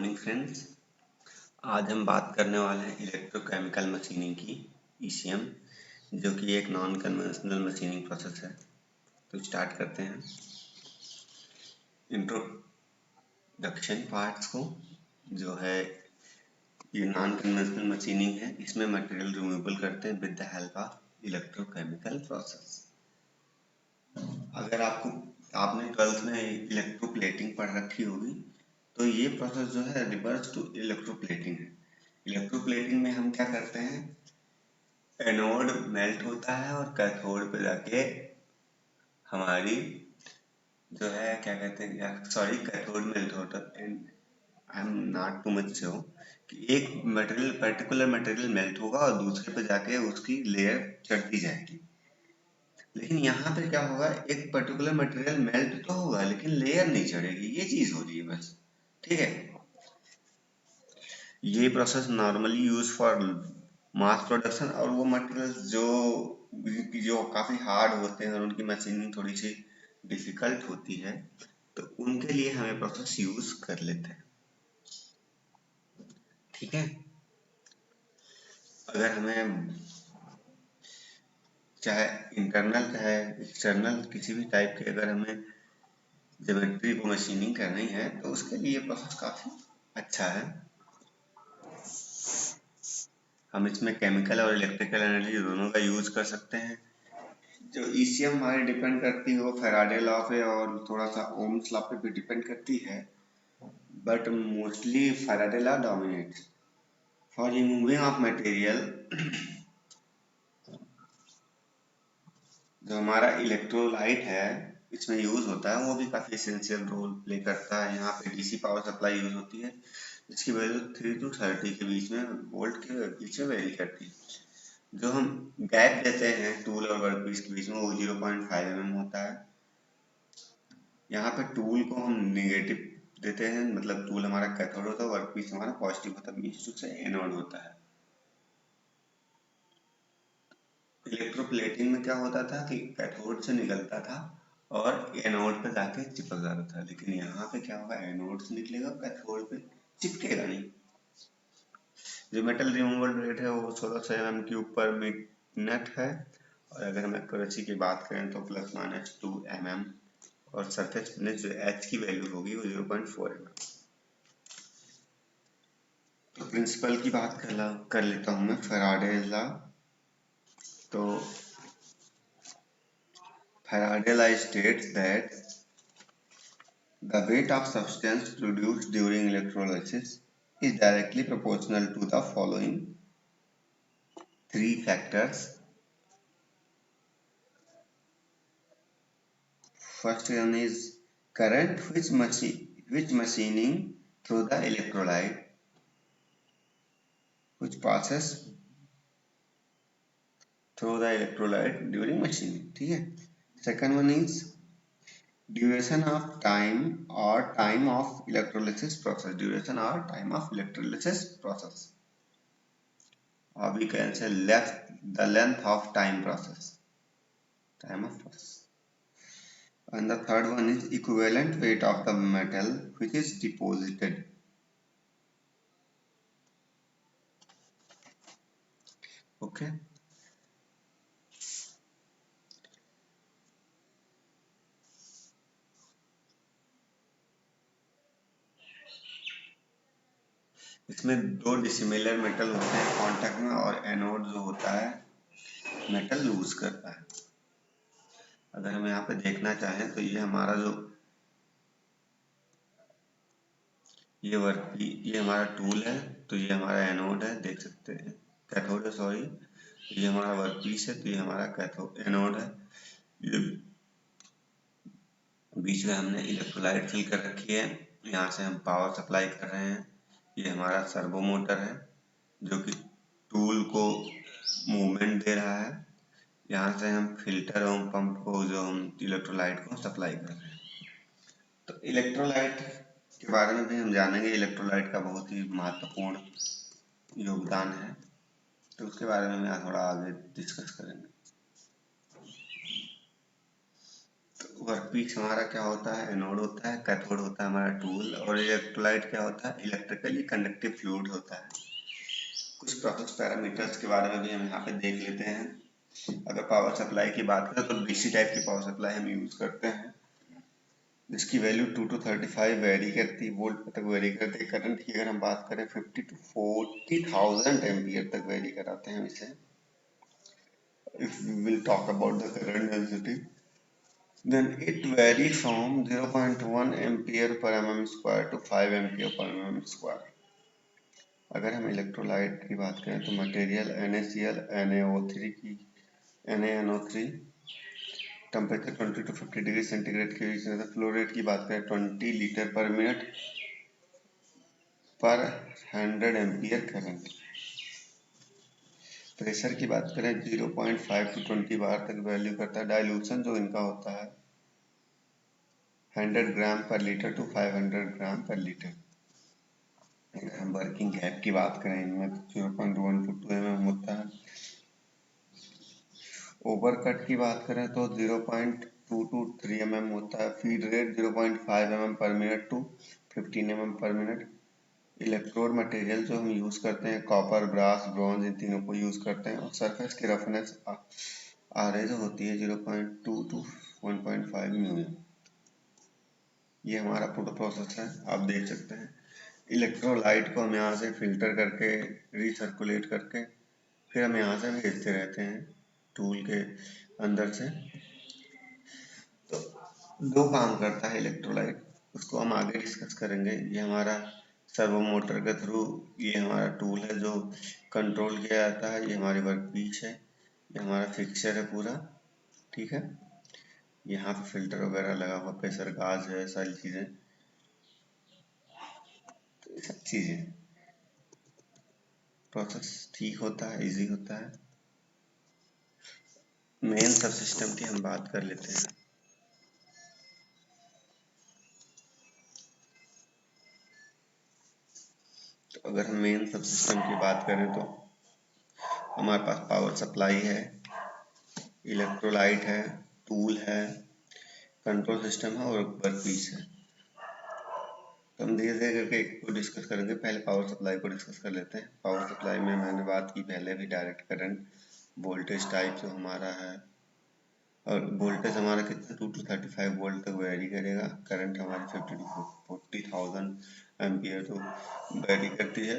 Morning friends. आज हम बात करने वाले हैं इलेक्ट्रोकेमिकल मशीनिंग की ईसीएम, जो कि एक नॉन कन्वेंशनल मशीनिंग प्रोसेस है। तो स्टार्ट करते हैं इंट्रोडक्शन पार्ट्स को। जो है ये नॉन कन्वेंशनल मशीनिंग है, इसमें मटेरियल रिमूवल करते हैं with the help of electrochemical process. अगर आपने 12th में इलेक्ट्रोप्लेटिंग पढ़ रखी होगी तो ये प्रोसेस जो है रिवर्स टू इलेक्ट्रोप्लेटिंग है। इलेक्ट्रोप्लेटिंग में हम क्या करते हैं, एनोड मेल्ट होता है और कैथोड पे जाके हमारी जो है क्या कहते हैं, सॉरी कैथोड मेल्ट होता है। I am not too much sure कि एक मटेरियल पर्टिकुलर मटेरियल मेल्ट होगा और दूसरे पे जाके उसकी लेयर चढ़ती जाएगी। लेकिन यहाँ पे क्या होगा, एक पर्टिकुलर मटेरियल मेल्ट तो होगा लेकिन लेयर नहीं चढ़ेगी, ये चीज हो रही है बस। ठीक है, ये process normally use for mass production और वो मटेरियल्स जो काफी हार्ड होते हैं और उनकी मशीनिंग थोड़ी सी डिफिकल्ट होती है, तो उनके लिए हमें प्रोसेस यूज कर लेते हैं। ठीक है, अगर हमें चाहे इंटरनल चाहे एक्सटर्नल किसी भी टाइप के अगर हमें ज्योमेट्री को मशीनिंग करनी है तो उसके लिए प्रोसेस काफी अच्छा है। हम इसमें केमिकल और इलेक्ट्रिकल एनर्जी दोनों का यूज कर सकते हैं। जो ईसीएम हमारी डिपेंड करती है वो फैराडे लॉ पे और थोड़ा सा ओम्स लॉ पे भी डिपेंड करती है, but mostly Faraday law dominates for removing of material. जो हमारा इलेक्ट्रोलाइट है इसमें यूज होता है वो भी काफी एसेंशियल रोल प्ले करता है। यहाँ पे डीसी पावर सप्लाई यूज होती है जिसकी वैल्यू 3 to 30 के बीच में वोल्ट के बीच में वेरी करती है। जो हम गैप देते हैं टूल और वर्कपीस के बीच में वो 0.5 mm होता है। यहाँ पे टूल को हम नेगेटिव देते हैं, मतलब टूल हमारा कैथोड होता है, वर्कपीस हमारा पॉजिटिव होता है, बीच से एनोड होता है। इलेक्ट्रोप्लेटिंग में क्या होता था कि कैथोड से निकलता था और एनोड पे जाके चिपक जाता था, लेकिन यहाँ पे क्या होगा, एनोड से निकलेगा कैथोड पे चिपकेगा नहीं। जो मेटल रिमूवल रेट है वो 1600 mm³ पर मिनट है, और अगर हम एक्यूरेसी की बात करें तो ±2 mm, और सरफेस फिनिश जो H की वैल्यू होगी वो 0.4 mm। तो प्रिंसिपल की बात कर लेता हूँ मैं, फैराडे लॉ। तो Faraday law states that the weight of substance produced during electrolysis is directly proportional to the following three factors. First one is current which machining through the electrolyte which passes through the electrolyte during machining. ठीक है, second one is duration of time or time of electrolysis process, duration or time of electrolysis process, or we can say the length of time process, time of process. And the third one is equivalent weight of the metal which is deposited. Okay, इसमें दो dissimilar metal होते हैं contact में, और anode जो होता है metal loose करता है। अगर हम यहाँ पे देखना चाहें तो ये हमारा जो ये हमारा टूल है, तो ये हमारा एनोड है, देख सकते हैं कैथोड है, सॉरी, ये हमारा वर्कपीस है, तो ये हमारा कैथोड एनोड है। ये बीच में हमने इलेक्ट्रोलाइट फिल कर रखी है, यहाँ से हम पावर सप्लाई कर रहे हैं। ये हमारा सर्वो मोटर है जो कि टूल को मूवमेंट दे रहा है। यहाँ से हम फिल्टर और पंप को जो हम इलेक्ट्रोलाइट को सप्लाई कर रहे हैं। तो इलेक्ट्रोलाइट के बारे में भी हम जानेंगे, इलेक्ट्रोलाइट का बहुत ही महत्वपूर्ण योगदान है, तो उसके बारे में हम थोड़ा आगे डिस्कस करेंगे। तो वर्कपीस हमारा क्या होता है, एनोड होता है, कैथोड होता है हमारा टूल, और इलेक्ट्रोलाइट क्या होता है, इलेक्ट्रिकली कंडक्टिव फ्लूइड होता है। कुछ प्रोसेस पैरामीटर्स के बारे में भी हम यहाँ पे देख लेते हैं। अगर पावर सप्लाई की बात करें तो डीसी टाइप की पावर सप्लाई हम यूज करते हैं, जिसकी वैल्यू 2 to 35 वेरी करती है, वोल्ट तक वेरी करती है। करंट की अगर हम बात करें 50 to 40,000 एम्पियर तक वेरी कराते हैं इसे। If we will talk about the current density, then it varies from 0.1 ampere per mm square to 5 ampere per mm square. अगर हम इलेक्ट्रोलाइट की बात करें तो मटेरियल NaCl NaO3 की NaNO3 temperature 20 to 50 degree centigrade के बीच में। फ्लो रेट की बात करें 20 लीटर पर मिनट पर 100 एम्पियर करंट। प्रेशर की बात करें 0.5 to 20 बार तक वैल्यू करता है। डाइल्यूशन जो इनका होता है 100 ग्राम पर लीटर टू 500 ग्राम पर लीटर। अगर हम वर्किंग गैप की बात करें इनमें तो 0.1 to 2 mm होता है। ओवरकट की बात करें तो 0.2 to 3 mm होता है। Feed rate 0.5 mm per minute to 15 mm per minute. Electrode material जो हम यूज करते हैं कॉपर, ब्रास, ब्रॉन्ज, इन तीनों को यूज करते हैं। और सरफेस की रफनेस RA जो होती है 0.2 to 1.5 mm। ये हमारा पूरा प्रोसेस है, आप देख सकते हैं। इलेक्ट्रोलाइट को हम यहाँ से फिल्टर करके रिसर्कुलेट करके फिर हम यहाँ से भेजते रहते हैं टूल के अंदर से। तो दो काम करता है इलेक्ट्रोलाइट, उसको हम आगे डिस्कस करेंगे। ये हमारा सर्वो मोटर के थ्रू ये हमारा टूल है जो कंट्रोल किया जाता है। ये हमारी वर्कपीस है, ये हमारा फिक्सचर है पूरा, ठीक है। यहाँ पे फिल्टर वगैरह लगा हुआ, प्रेशर गाज है, सारी चीजें, तो ये सब चीजें प्रोसेस ठीक होता है, इजी होता है। मेन सब सिस्टम की हम बात कर लेते हैं। तो अगर हम मेन सब सिस्टम की बात करें तो हमारे पास पावर सप्लाई है, इलेक्ट्रोलाइट है, टूल है, कंट्रोल सिस्टम है और वर्कपीस है। तो हम धीरे धीरे करके एक को डिस्कस करेंगे। पहले पावर सप्लाई को डिस्कस कर लेते हैं। पावर सप्लाई में मैंने बात की पहले भी, डायरेक्ट करंट, वोल्टेज टाइप जो हमारा है, और वोल्टेज हमारा कितना 2 to 35 वोल्ट तक वेरी करेगा। करंट हमारी 50 to 40,000 एम्पियर तो वेरी करती है।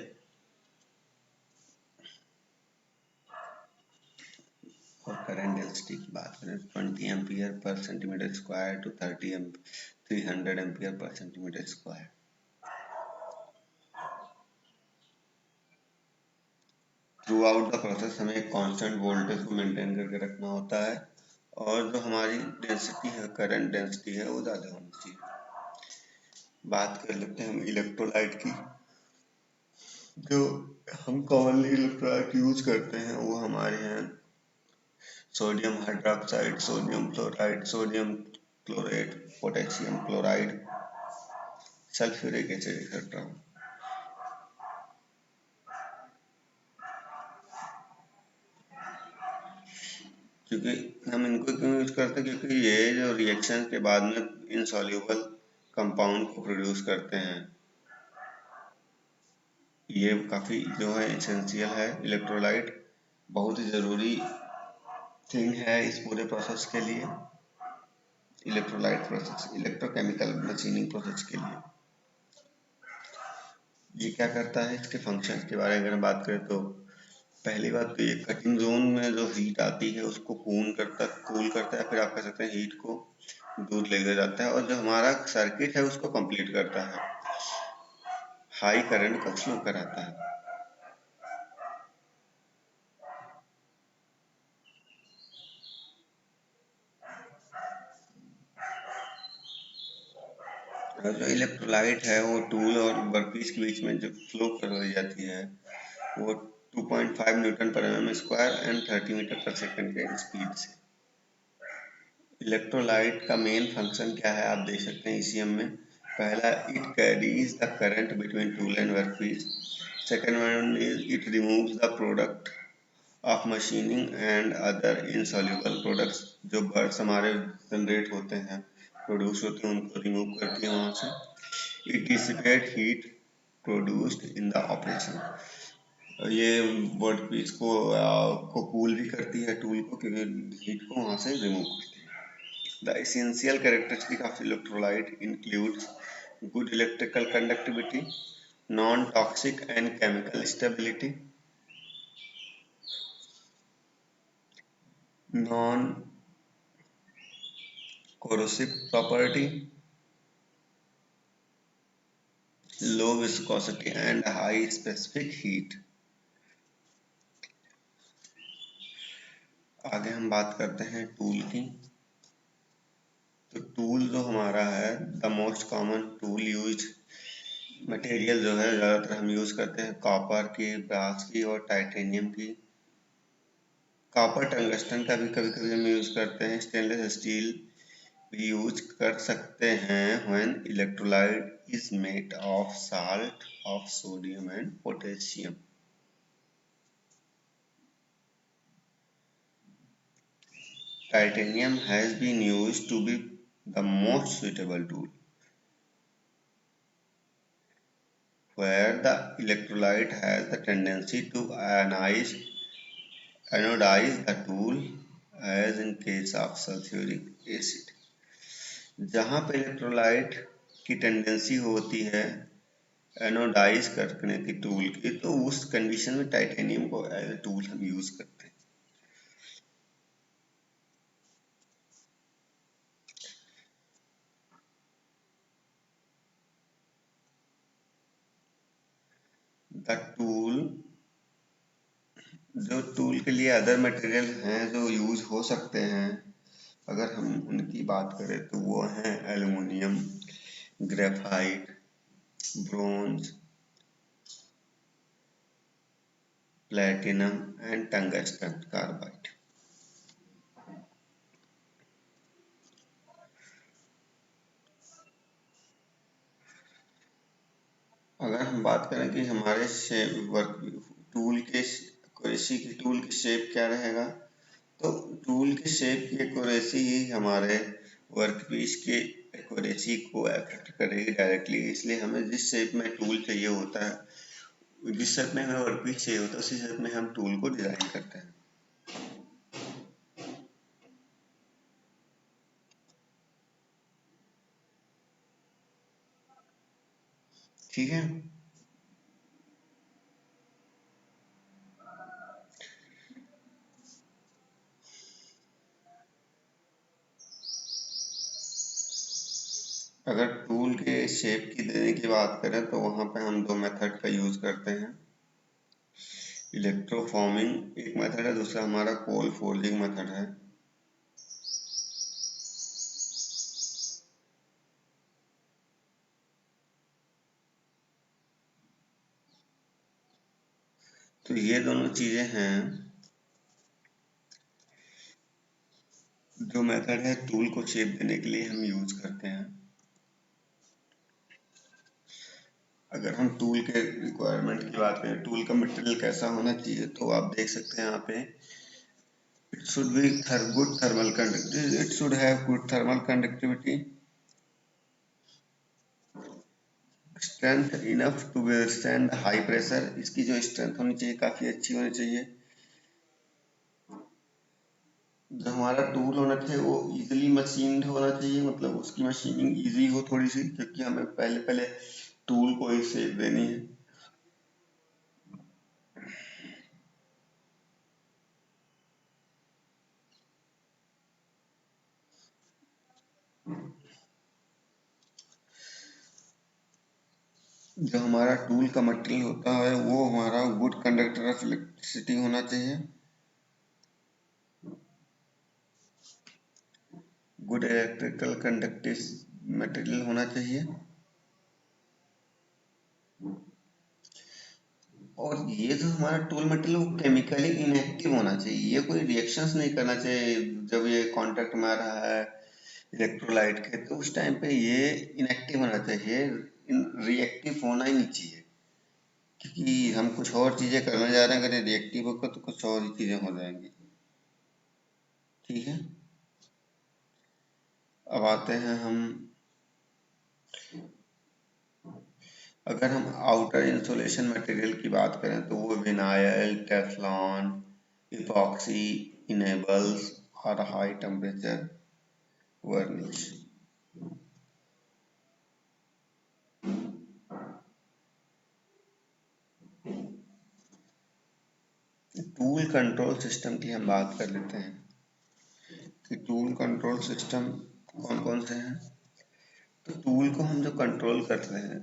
और करंट डेंसिटी की बात करें 20 ampere per centimetre square to 300 ampere per centimetre square. Through out the process हमें एक कांस्टेंट वोल्टेज को मेंटेन करके रखना होता है, और जो हमारी डेंसिटी है, करंट डेंसिटी है, वो ज़्यादा होनी चाहिए। बात कर लेते हैं हम इलेक्ट्रोलाइट की। जो हम कॉमनली इलेक्ट्रोलाइट यूज करते हैं वो हमारे हैं sodium hydroxide, sodium chloride, sodium chlorate, potassium chloride, sulphuric acid etcetera. क्योंकि हम इनको क्यों यूज करते हैं, क्योंकि ये जो रिएक्शन के बाद में इनसॉल्युबल कंपाउंड को प्रोड्यूस करते हैं। ये काफी जो है एसेंशियल है, इलेक्ट्रोलाइट बहुत ही जरूरी थिंग है इस पूरे प्रोसेस के लिए। Electrolyte process electrochemical machining process के लिए ये क्या करता है, इसके फंक्शन के बारे में अगर बात करें तो पहली बात तो ये कटिंग जोन में जो हीट आती है उसको कूल करता है, फिर आप कह सकते हैं हीट को दूर लेकर जाता है, और जो हमारा सर्किट है उसको कंप्लीट करता है, हाई करंट को फ्लो कराता है। और जो इलेक्ट्रोलाइट है वो टूल और वर्कपीस के बीच में जो फ्लो करवाई जाती है वो 2.5 न्यूटन पर mm स्क्वायर एंड 30 मीटर पर सेकंड के स्पीड से। इलेक्ट्रोलाइट का मेन फंक्शन क्या है आप देख सकते हैं ECM में। पहला, it carries the current between tool and workpiece. Second one is it removes the product of machining and other insoluble products. जो बर्ड्स हमारे जनरेट होते हैं प्रोड्यूस होते हैं उनको रिमूव करती है वहां से। It dissipate heat produced in the operation. ये वर्ड पीस को कूल भी करती है टूल को, क्योंकि हीट को वहां से रिमूव करती है। The essential characteristic of electrolyte includes good electrical conductivity, non-toxic and chemical stability, non-corrosive property, low viscosity and high specific heat। आगे हम बात करते हैं टूल की। तो टूल जो हमारा है, the most common tool use material जो है ज़्यादातर हम यूज़ करते हैं कॉपर की, ब्रास की और टाइटेनियम की। कॉपर टंगस्टन का भी कभी कभी हम यूज़ करते हैं। स्टेनलेस स्टील भी यूज कर सकते हैं when electrolyte is made of salt of sodium and potassium। Titanium has been used to be the most suitable tool where the electrolyte has the tendency to anodize the tool as in case of sulfuric acid। जहाँ पे electrolyte की tendency होती है anodize करने की tool की, तो उस कंडीशन में टाइटेनियम को एज ए टूल हम यूज करते हैं। द टूल, जो टूल के लिए अदर मटेरियल हैं जो यूज हो सकते हैं, अगर हम उनकी बात करें तो वो हैं aluminium, graphite, bronze, platinum and tungsten carbide. अगर हम बात करें कि हमारे वर्क टूल के एक्यूरेसी की, टूल की शेप क्या रहेगा, तो टूल की शेप की एक्यूरेसी ही हमारे वर्क पीस के एक्यूरेसी को अफेक्ट करेगी डायरेक्टली। इसलिए हमें जिस शेप में टूल चाहिए होता है, जिस शेप में हमें वर्क पीस चाहिए होता है, उसी शेप में हम टूल को डिजाइन करते हैं। ठीक है। अगर टूल के शेप की देने की बात करें तो वहां पे हम दो मेथड का यूज करते हैं। इलेक्ट्रोफॉर्मिंग एक मेथड है, दूसरा हमारा कोल फोल्डिंग मेथड है। तो ये दोनों चीजें हैं जो मेथड है टूल को शेप देने के लिए हम यूज करते हैं। अगर हम टूल के रिक्वायरमेंट की बात करें, टूल का मटेरियल कैसा होना चाहिए, तो आप देख सकते हैं यहाँ पे, it should be good thermal conductivity, it should have good thermal conductivity, strength enough to withstand high pressure, इसकी जो स्ट्रेंथ होनी चाहिए काफी अच्छी होनी चाहिए। जो हमारा टूल होना चाहिए वो इजीली मशीन्ड होना चाहिए, मतलब उसकी मशीनिंग इजी हो थोड़ी सी, क्योंकि हमें पहले पहले टूल को ही शेप देनी है। जो हमारा टूल का मटेरियल होता है वो हमारा गुड कंडक्टर ऑफ इलेक्ट्रिसिटी होना चाहिए, गुड इलेक्ट्रिकल कंडक्टिव मटेरियल होना चाहिए, और ये जो हमारा टूल मटेरियल वो केमिकली इनएक्टिव होना चाहिए। ये कोई रिएक्शंस नहीं करना चाहिए जब ये कांटेक्ट में आ रहा है इलेक्ट्रोलाइट के, तो उस टाइम पे ये इनएक्टिव होना चाहिए, रिएक्टिव होना ही नहीं चाहिए, क्योंकि हम कुछ और चीजें करने जा रहे हैं। अगर ये रिएक्टिव होगा तो कुछ और ही चीजें हो जाएंगी। ठीक है। अब आते हैं हम, अगर हम आउटर इंसुलेशन मटेरियल की बात करें तो वो विनाइल, टेफ्लॉन, इपॉक्सी, इनेबल्स और high temperature वर्निश। Tool control system की हम बात कर लेते हैं कि टूल कंट्रोल सिस्टम कौन कौन से हैं। तो टूल को हम जो कंट्रोल करते हैं,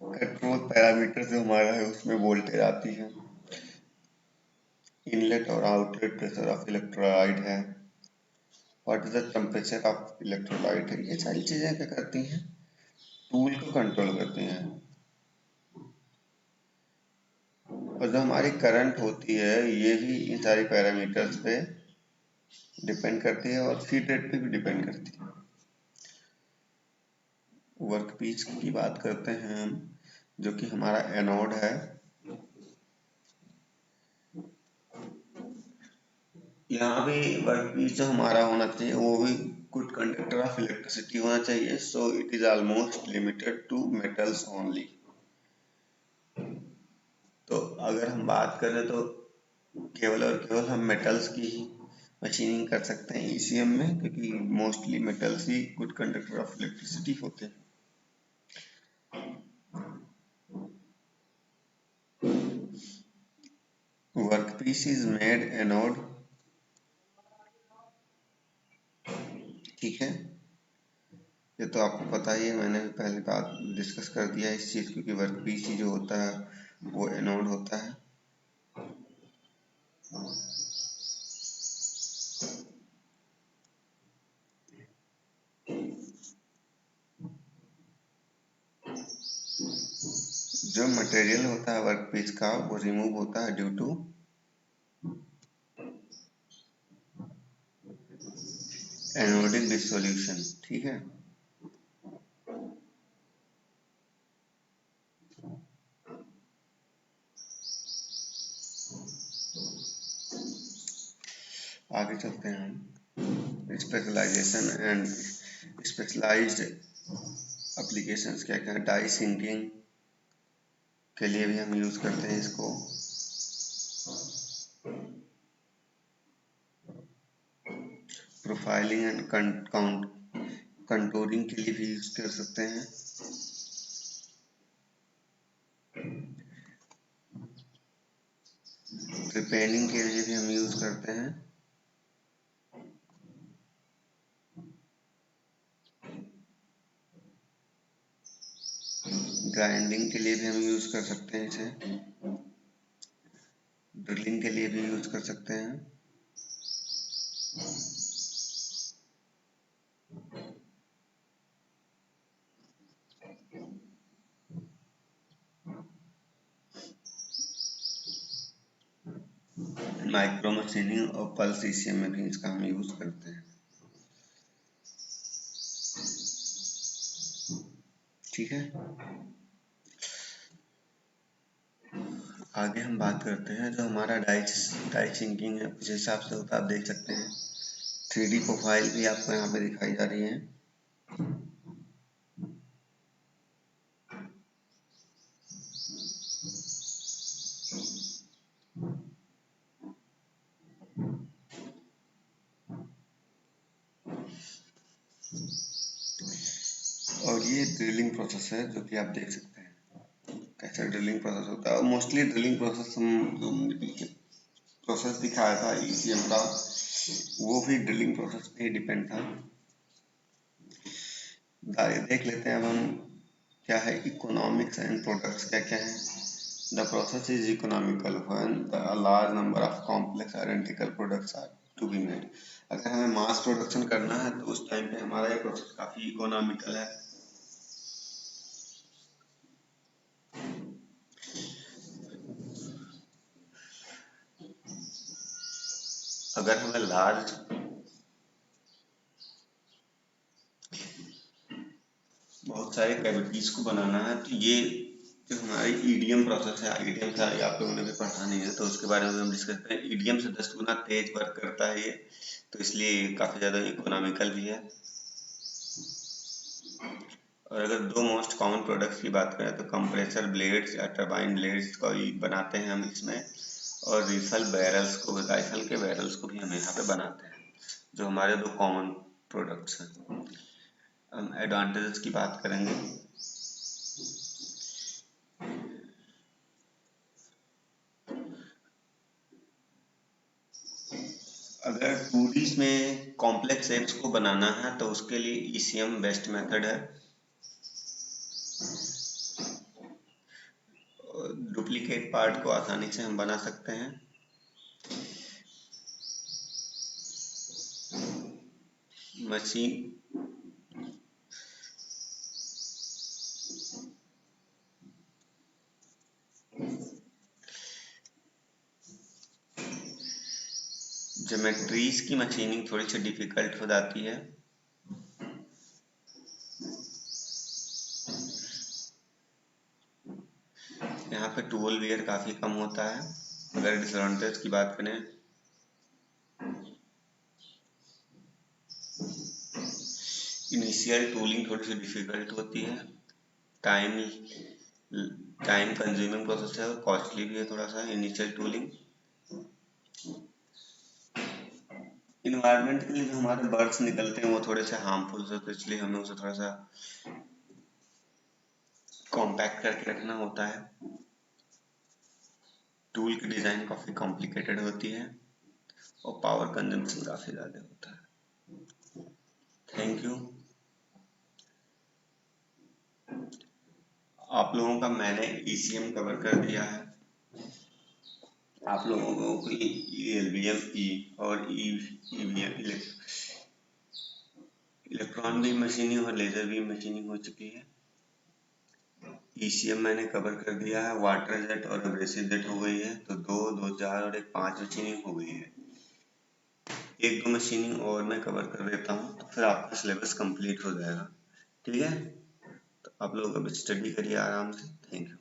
कंट्रोल पैरामीटर जो हमारा है उसमें वोल्टेज आती है, इनलेट और आउटलेट प्रेशर ऑफ इलेक्ट्रोलाइट है, what is the temperature of electrolyte है। ये सारी चीजें क्या करती हैं, टूल को कंट्रोल करती हैं। और जो हमारी करंट होती है ये भी इन सारे पैरामीटर्स पे डिपेंड करती है और फीड रेट पे भी डिपेंड करती है। वर्कपीस की बात करते हैं हम, जो कि हमारा एनोड है। यहाँ भी वर्कपीस जो हमारा होना चाहिए वो भी गुड कंडक्टर ऑफ इलेक्ट्रिसिटी होना चाहिए, so it is almost limited to metals only. तो अगर हम बात करें तो केवल और केवल हम मेटल्स की ही मशीनिंग कर सकते हैं ईसीएम में, क्योंकि mostly metals he good conductor of electricity होते हैं। वर्कपीस इज मेड एनोड, ठीक है, ये तो आपको पता ही है, मैंने पहले बात डिस्कस कर दिया इस चीज, क्योंकि वर्कपीस ही जो होता है वो एनोड होता है। जो मटेरियल होता है वर्कपीस का वो रिमूव होता है ड्यू टू एनोडिक डिसोल्यूशन, ठीक है। आगे चलते हैं हम, स्पेशलाइजेशन एंड स्पेशलाइज्ड एप्लीकेशंस क्या क्या, डाई सिंकिंग के लिए भी हम यूज करते हैं इसको, प्रोफाइलिंग एंड कंटूरिंग के लिए भी यूज कर सकते हैं, प्रिपेनिंग के लिए भी हम यूज करते हैं, ग्राइंडिंग के लिए भी हम यूज कर सकते हैं इसे, ड्रिलिंग के लिए भी यूज कर सकते हैं, माइक्रो मशीनिंग और पल्स ईसीएम में भी इसका हम यूज करते हैं, ठीक है। आगे हम बात करते हैं जो हमारा डाई सिंकिंग है, उस हिसाब से होता है, आप देख सकते हैं 3D प्रोफाइल भी आपको यहाँ पे दिखाई जा रही है। और ये ड्रिलिंग प्रोसेस है जो कि आप देख सकते हैं कैसे ड्रिलिंग प्रोसेस होता है। और मोस्टली ड्रिलिंग प्रोसेस हम जो प्रोसेस दिखाया था ईसीएम का, वो भी ड्रिलिंग प्रोसेस पे ही डिपेंड था। देख लेते हैं अब हम क्या है इकोनॉमिक्स एंड प्रोडक्ट्स क्या क्या है। The process is economical when the large number of complex identical products are to be made. अगर हमें मास प्रोडक्शन करना है तो उस टाइम पे हमारा ये प्रोसेस काफी इकोनॉमिकल है। अगर हमें लार्ज बहुत सारे कैविटीज को बनाना है तो ये जो हमारी ईडीएम प्रोसेस है, ईडीएम का आप लोगों ने भी पढ़ा नहीं है तो उसके बारे में हम डिस्कस करें। ईडीएम से 10 गुना तेज वर्क करता है ये, तो इसलिए काफ़ी ज़्यादा इकोनॉमिकल भी है। और अगर दो मोस्ट कॉमन प्रोडक्ट्स की बात करें तो कंप्रेसर ब्लेड्स या टरबाइन ब्लेड्स का भी बनाते हैं हम इसमें, और राइफल के बैरल्स को भी हम यहाँ पे बनाते हैं, जो हमारे दो कॉमन प्रोडक्ट्स हैं। हम एडवांटेजेस की बात करेंगे। अगर 2D में कॉम्प्लेक्स शेप्स को बनाना है तो उसके लिए ईसीएम बेस्ट मेथड है। डुप्लीकेट पार्ट को आसानी से हम बना सकते हैं। मशीन ज्योमेट्रीज की मशीनिंग थोड़ी सी डिफिकल्ट हो जाती है। यहाँ पे टूल वेयर काफी कम होता है। अगर डिसएडवांटेज की बात करें, इनिशियल टूलिंग थोड़ी सी डिफिकल्ट होती है, टाइम कंज्यूमिंग प्रोसेस है और कॉस्टली भी है थोड़ा सा इनिशियल टूलिंग। इन्वायरमेंट के लिए जो हमारे बर्ड्स निकलते हैं वो थोड़े से हार्मफुल है, तो इसलिए हमें उसे थोड़ा सा कॉम्पैक्ट करके रखना होता है। टूल की डिजाइन काफी कॉम्प्लिकेटेड होती है और पावर कंजम्पशन काफी ज्यादा होता है। Thank you. आप लोगों का मैंने ईसीएम कवर कर दिया है। आप लोगों को एलबीएम और ईवीएम इलेक्ट्रॉन बीम मशीनिंग और लेजर बीम मशीनिंग हो चुकी है। ईसीएम मैंने कवर कर दिया है। वाटर जेट और एब्रेसिव जेट हो गई है, तो 2, 2, 4 और एक 5 मशीनिंग हो गई है। एक दो मशीनिंग और मैं कवर कर देता हूँ तो फिर आपका सिलेबस कंप्लीट हो जाएगा। ठीक है, तो आप लोग अब स्टडी करिए आराम से। Thank you.